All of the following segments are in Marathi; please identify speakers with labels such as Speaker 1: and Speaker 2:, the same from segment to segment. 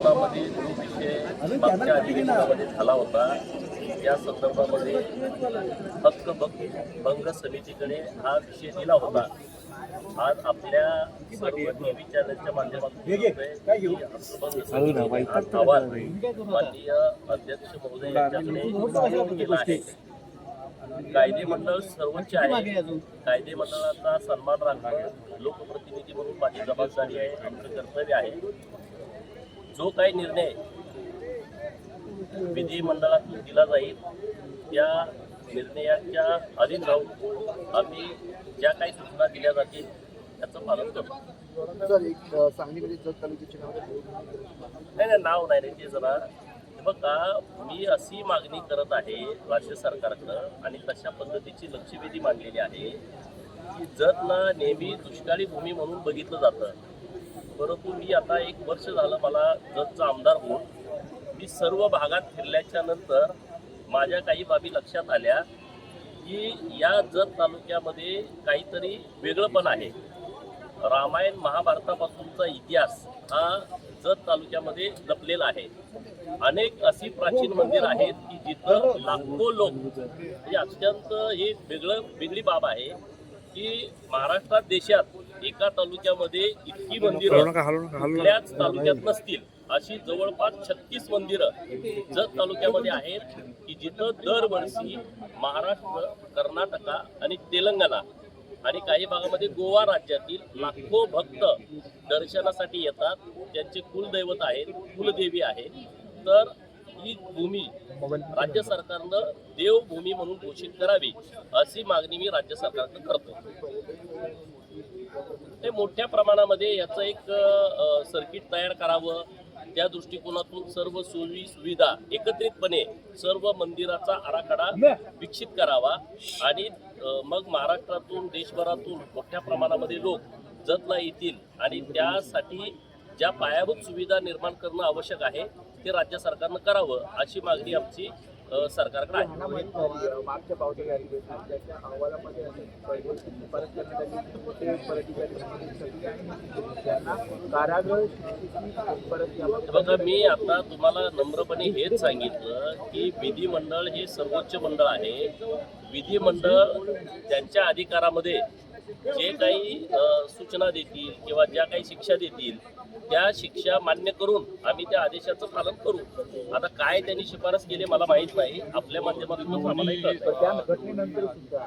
Speaker 1: मध्ये जो विषय मागच्या अधिवेशनामध्ये झाला होता या संदर्भामध्ये हक्क भंग समितीकडे हा विषय दिला होता। आज आपल्या सर्व टीव्ही चॅनलच्या माध्यमातून अहवाल माननीय अध्यक्ष महोदय यांच्याकडे केला आहे। कायदे मंडळ सर्वोच्च आहे। कायदे मंडळाचा सन्मान राखणं लोकप्रतिनिधी म्हणून माझी जबाबदारी आहे, आमचं कर्तव्य आहे। जो काही निर्णय विधिमंडळातून दिला जाईल त्या निर्णयाच्या अधीन राहून आम्ही ज्या काही सूचना दिल्या जातील त्याचं पालन करतो।
Speaker 2: सर, एक सांगलीमध्ये जत तालुक्याचे
Speaker 1: नाही नाव नाही रे ते जरा बघा, मी अशी मागणी करत आहे राज्य सरकारकडं आणि तशा पद्धतीची लक्षवेधी मांडलेली आहे की जतला नेहमी दुष्काळी भूमी म्हणून बघितलं जातं, परंतु मी आता 1 वर्ष झालं मला जतचा आमदार होऊन मी सर्व भागात फिरल्याच्या नंतर माझ्या काही बाबी लक्षात आल्या की या जत तालुक्यामध्ये काहीतरी वेगळंपण आहे। रामायण महाभारतापासूनचा इतिहास हा जत तालुक्यामध्ये लपलेला आहे। अनेक अशी प्राचीन मंदिर आहेत की जिथं लाखो लोक म्हणजे अत्यंत ही वेगळी बाब आहे की महाराष्ट्रात देशात एका तालुक्यामध्ये इतकी मंदिरं कुठल्याच तालुक्यात नसतील अशी जवळपास 36 मंदिरं जत तालुक्यामध्ये आहेत की जिथं दरवर्षी महाराष्ट्र, कर्नाटका आणि तेलंगणा आणि काही भागामध्ये गोवा राज्यातील लाखो भक्त दर्शनासाठी येतात। त्यांचे कुलदैवत आहेत, कुलदेवी आहे। तर ही भूमी राज्य सरकारनं देवभूमी म्हणून घोषित करावी अशी मागणी मी राज्य सरकारकडे करतो। ते मोठ्या प्रमाणामध्ये याचं एक सर्किट तयार करावं, त्या दृष्टिकोनातून सर्व सोयी सुविधा एकत्रितपणे सर्व मंदिराचा आराखडा विकसित करावा आणि मग महाराष्ट्रातून देशभरातून मोठ्या प्रमाणामध्ये लोक जतला येतील आणि त्यासाठी ज्या पायाभूत सुविधा निर्माण करणं आवश्यक आहे ते राज्य सरकारनं करावं अशी मागणी आमची सरकारकडे आहे।
Speaker 2: मागच्या पावसाळ्या अधिवेशनाच्या अहवालामध्ये
Speaker 1: बघा, मी आता तुम्हाला नम्रपणे हेच सांगितलं की विधिमंडळ हे सर्वोच्च मंडळ आहे। विधिमंडळ त्यांच्या अधिकारामध्ये जे काही सूचना देतील किंवा ज्या काही शिक्षा देतील त्या शिक्षा मान्य करून आम्ही त्या आदेशाचं पालन करू। आता काय त्यांनी शिफारस केली मला माहीत नाही, आपल्या माध्यमातून आम्हालाही कळतं।
Speaker 2: त्या घटनेनंतर सुद्धा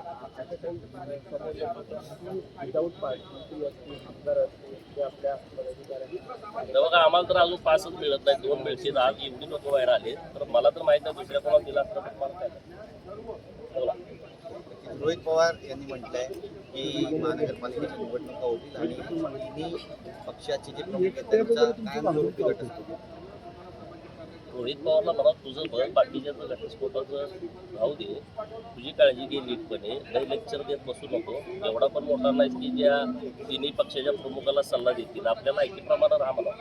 Speaker 1: बघा, आम्हाला तर अजून 5च मिळत नाही, 2 मिळतील। आज एवढी लोक बाहेर आले तर मला तर माहित नाही दुसऱ्या कोणाला दिला असता तर मला काय।
Speaker 3: रोहित पवार यांनी म्हटलंय की महानगरपालिकेच्या निवडणुका होतील आणि तिन्ही पक्षाचे जे प्रमुख आहेत त्यांचा कायमस्वरूपी घटस्फोट।
Speaker 1: रोहित पवारला म्हणा तुझं बळ बाकीच्याचं घटस्फोटाचं राहू दे, तुझी काळजी घे नीटपणे, काही लेक्चर देत बसू नको। एवढा पण मोठा नाहीस की ज्या तिन्ही पक्षाच्या प्रमुखाला सल्ला देतील, आपल्याला ऐकीप्रमाणे राहा म्हणा।